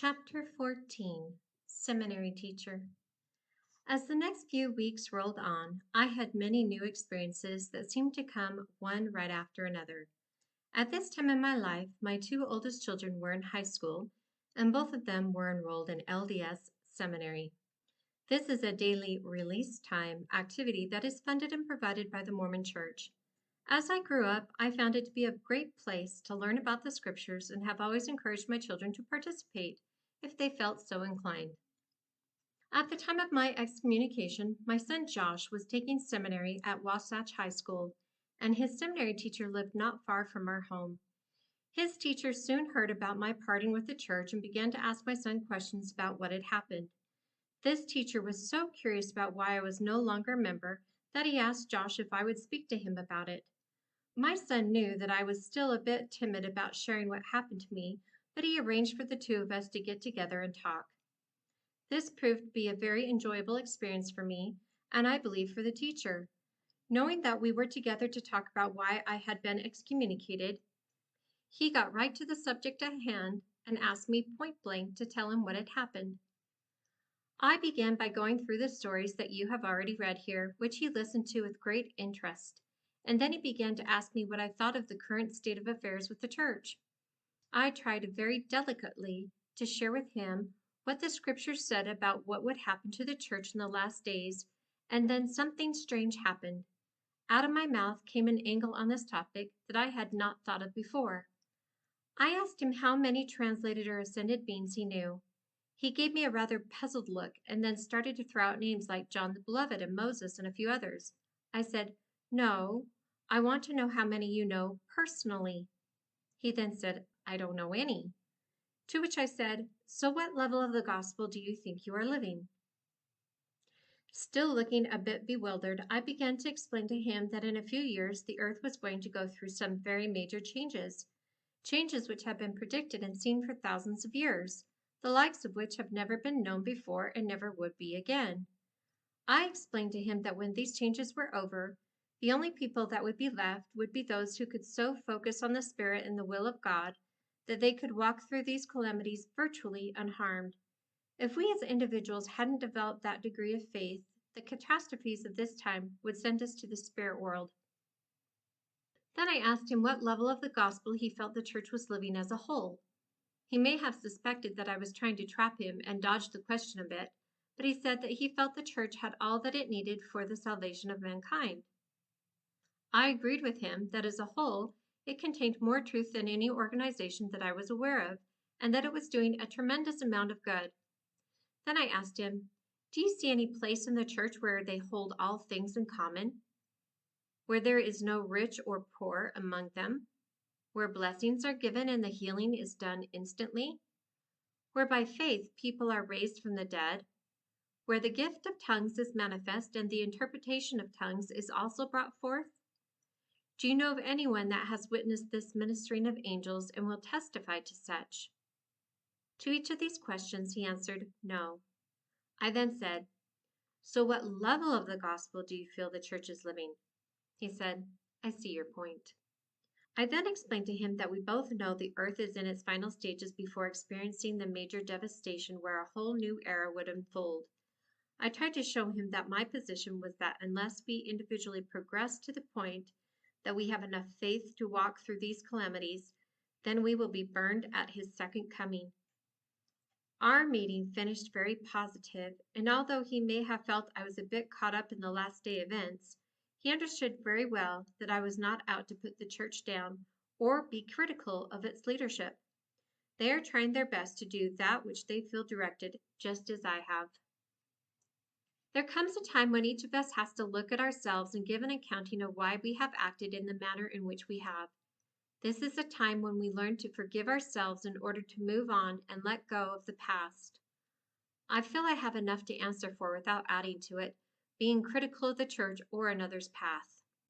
Chapter 14 Seminary Teacher. As the next few weeks rolled on, I had many new experiences that seemed to come one right after another. At this time in my life, my two oldest children were in high school, and both of them were enrolled in LDS seminary. This is a daily release time activity that is funded and provided by the Mormon Church. As I grew up, I found it to be a great place to learn about the scriptures and have always encouraged my children to participate if they felt so inclined. At the time of my excommunication, my son Josh was taking seminary at Wasatch High School, and his seminary teacher lived not far from our home. His teacher soon heard about my parting with the church and began to ask my son questions about what had happened. This teacher was so curious about why I was no longer a member that he asked Josh if I would speak to him about it. My son knew that I was still a bit timid about sharing what happened to me, but he arranged for the two of us to get together and talk. This proved to be a very enjoyable experience for me, and I believe for the teacher. Knowing that we were together to talk about why I had been excommunicated, he got right to the subject at hand and asked me point blank to tell him what had happened. I began by going through the stories that you have already read here, which he listened to with great interest, and then he began to ask me what I thought of the current state of affairs with the church. I tried very delicately to share with him what the scriptures said about what would happen to the church in the last days, and then something strange happened. Out of my mouth came an angle on this topic that I had not thought of before. I asked him how many translated or ascended beings he knew. He gave me a rather puzzled look and then started to throw out names like John the Beloved and Moses and a few others. I said, "No, I want to know how many you know personally." He then said, "I don't know any." To which I said, "So what level of the gospel do you think you are living?" Still looking a bit bewildered, I began to explain to him that in a few years the earth was going to go through some very major changes, changes which have been predicted and seen for thousands of years, the likes of which have never been known before and never would be again. I explained to him that when these changes were over, the only people that would be left would be those who could so focus on the Spirit and the will of God that they could walk through these calamities virtually unharmed. If we as individuals hadn't developed that degree of faith, the catastrophes of this time would send us to the spirit world. Then I asked him what level of the gospel he felt the church was living as a whole. He may have suspected that I was trying to trap him and dodged the question a bit, but he said that he felt the church had all that it needed for the salvation of mankind. I agreed with him that as a whole, it contained more truth than any organization that I was aware of, and that it was doing a tremendous amount of good. Then I asked him, "Do you see any place in the church where they hold all things in common? Where there is no rich or poor among them? Where blessings are given and the healing is done instantly? Where by faith people are raised from the dead? Where the gift of tongues is manifest and the interpretation of tongues is also brought forth? Do you know of anyone that has witnessed this ministering of angels and will testify to such?" To each of these questions he answered, "No." I then said, "So what level of the gospel do you feel the church is living?" He said, "I see your point." I then explained to him that we both know the earth is in its final stages before experiencing the major devastation where a whole new era would unfold. I tried to show him that my position was that unless we individually progress to the point that we have enough faith to walk through these calamities, then we will be burned at his second coming. Our meeting finished very positive, and although he may have felt I was a bit caught up in the last day events, he understood very well that I was not out to put the church down or be critical of its leadership. They are trying their best to do that which they feel directed, just as I have. There comes a time when each of us has to look at ourselves and give an accounting of why we have acted in the manner in which we have. This is a time when we learn to forgive ourselves in order to move on and let go of the past. I feel I have enough to answer for without adding to it, being critical of the church or another's path.